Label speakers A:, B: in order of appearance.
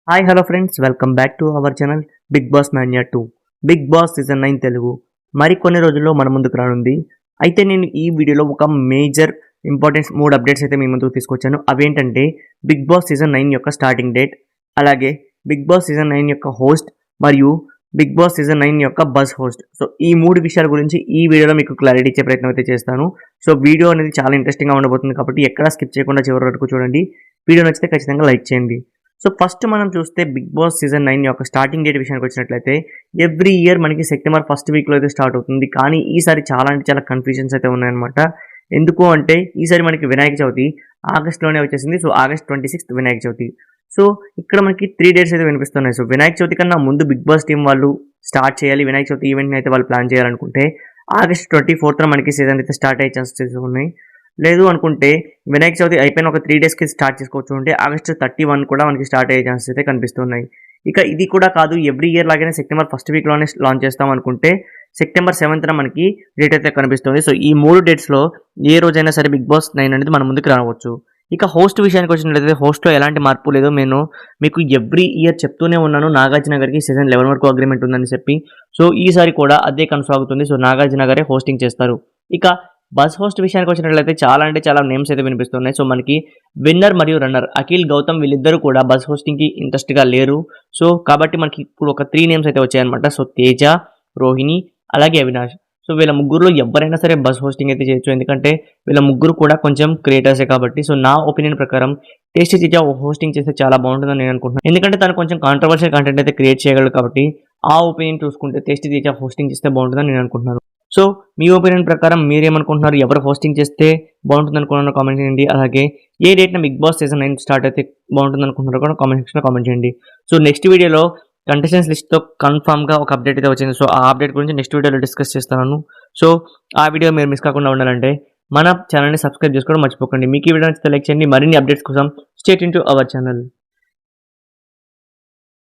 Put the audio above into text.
A: Hi hello friends, welcome back to our channel Bigg Boss mania 2. Bigg Boss season 9 Telugu మరికొన్ని రోజుల్లో మన ముందుకు రానుంది. అయితే నేను ఈ వీడియోలో ఒక మేజర్ ఇంపార్టెన్స్ 3 అప్డేట్స్ అయితే మీ ముందుకు తీసుకొచ్చాను. అవేంటంటే బిగ్ బాస్ సీజన్ 9 యొక్క స్టార్టింగ్ డేట్, అలాగే బిగ్ బాస్ సీజన్ 9 యొక్క హోస్ట్ మరియు బిగ్ బాస్ సీజన్ 9 యొక్క బజ్ హోస్ట్. సో ఈ 3 విషయాల గురించి ఈ వీడియోలో మీకు క్లారిటీ ఇచ్చే ప్రయత్నం అయితే చేస్తాను. సో వీడియో అనేది చాలా ఇంట్రెస్టింగ్గా ఉండబోతుంది కాబట్టి ఎక్కడా స్కిప్ చేయకుండా చివరి వరకు చూడండి. వీడియో నచ్చితే ఖచ్చితంగా లైక్ చేయండి. సో ఫస్ట్ మనం చూస్తే బిగ్ బాస్ సీజన్ 9 యొక్క స్టార్టింగ్ డేట్ విషయానికి వచ్చినట్లయితే ఎవ్రీ ఇయర్ మనకి సెప్టెంబర్ ఫస్ట్ వీక్లో అయితే స్టార్ట్ అవుతుంది. కానీ ఈసారి చాలా అంటే చాలా కన్ఫ్యూజన్స్ అయితే ఉన్నాయన్నమాట. ఎందుకు అంటే ఈసారి మనకి వినాయక చవితి ఆగస్ట్లోనే వచ్చేసింది. So August 26 Vinayaka Chavithi. So ఇక్కడ మనకి 3 డేట్స్ అయితే వినిపిస్తున్నాయి. సో వినాయక చవితి కన్నా ముందు బిగ్ బాస్ టీం వాళ్ళు స్టార్ట్ చేయాలి, వినాయక చవితి ఈవెంట్ని అయితే వాళ్ళు ప్లాన్ చేయాలనుకుంటే ఆగస్ట్ 24న మనకి సీజన్ అయితే స్టార్ట్ అయ్యే ఛాన్సెస్ ఉన్నాయి. లేదు అనుకుంటే వినాయక చవితి అయిపోయిన ఒక 3 డేస్కి స్టార్ట్ చేసుకోవచ్చు. అంటే ఆగస్ట్ 31 కూడా మనకి స్టార్ట్ అయ్యే ఛాన్సెస్ అయితే కనిపిస్తున్నాయి. ఇక ఇది కూడా కాదు, ఎవ్రీ ఇయర్ లాగానే సెప్టెంబర్ ఫస్ట్ వీక్లోనే లాంచ్ చేస్తాం అనుకుంటే సెప్టెంబర్ 7న మనకి డేట్ అయితే కనిపిస్తుంది. సో ఈ 3 డేట్స్లో ఏ రోజైనా సరే బిగ్ బాస్ 9 అనేది మన ముందుకు రావచ్చు. ఇక హోస్ట్ విషయానికి వచ్చినట్లయితే హోస్ట్లో ఎలాంటి మార్పు లేదు. నేను మీకు ఎవ్రీ ఇయర్ చెప్తూనే ఉన్నాను, నాగార్జున గారికి సీజన్ 11 వరకు అగ్రిమెంట్ ఉందని చెప్పి. సో ఈసారి కూడా అదే కొనసాగుతుంది. సో నాగార్జున గారే హోస్టింగ్ చేస్తారు. ఇక బస్ హోస్ట్ విషయానికి వచ్చినట్లయితే చాలా అంటే చాలా నేమ్స్ అయితే వినిపిస్తున్నాయి. సో మనకి విన్నర్ మరియు రన్నర్ అఖిల్ గౌతమ్ వీళ్ళిద్దరూ కూడా బస్ హోస్టింగ్కి ఇంట్రెస్ట్గా లేరు. సో కాబట్టి మనకి ఇప్పుడు ఒక 3 నేమ్స్ అయితే వచ్చాయన్నమాట. సో తేజ, రోహిణి, అలాగే అవినాష్. సో వీళ్ళ ముగ్గురులో ఎవరైనా సరే బస్ హోస్టింగ్ అయితే చేయొచ్చు, ఎందుకంటే వీళ్ళ ముగ్గురు కూడా కొంచెం క్రియేటర్సే కాబట్టి. సో నా ఒపీనియన్ ప్రకారం టేస్టీ తేజ హోస్టింగ్ చేస్తే చాలా బాగుంటుందని నేను అనుకుంటున్నాను. ఎందుకంటే తను కొంచెం కాంట్రవర్షియల్ కంటెంట్ అయితే క్రియేట్ చేయగలడు కాబట్టి ఆ ఒపీనియన్ చూసుకుంటే టేస్టీ తేజ హోస్టింగ్ చేస్తే బాగుంటుందని నేను అనుకుంటున్నాను. సో మీ ఒపీనియన్ ప్రకారం మీరేమనుకుంటున్నారు, ఎవరు హోస్టింగ్ చేస్తే బాగుంటుంది అనుకున్నారో కామెంట్ చేయండి. అలాగే ఏ డేట్న బిగ్ బాస్ సీజన్ 9 స్టార్ట్ అయితే బాగుంటుంది అనుకుంటున్నారో కూడా కామెంట్ సెక్షన్లో కామెంట్ చేయండి. సో నెక్స్ట్ వీడియోలో కంటెస్టెంట్స్ లిస్ట్తో కన్ఫామ్గా ఒక అప్డేట్ అయితే వచ్చింది. సో ఆ అప్డేట్ గురించి నెక్స్ట్ వీడియోలో డిస్కస్ చేస్తాను. సో ఆ వీడియో మీరు మిస్ కాకుండా ఉండాలంటే మన ఛానల్ని సబ్స్క్రైబ్ చేసుకోవడం మర్చిపోకండి. మీకు ఈ వీడియో నచ్చితే లైక్ చేయండి. మరిన్ని అప్డేట్స్ కోసం stay tune to our channel.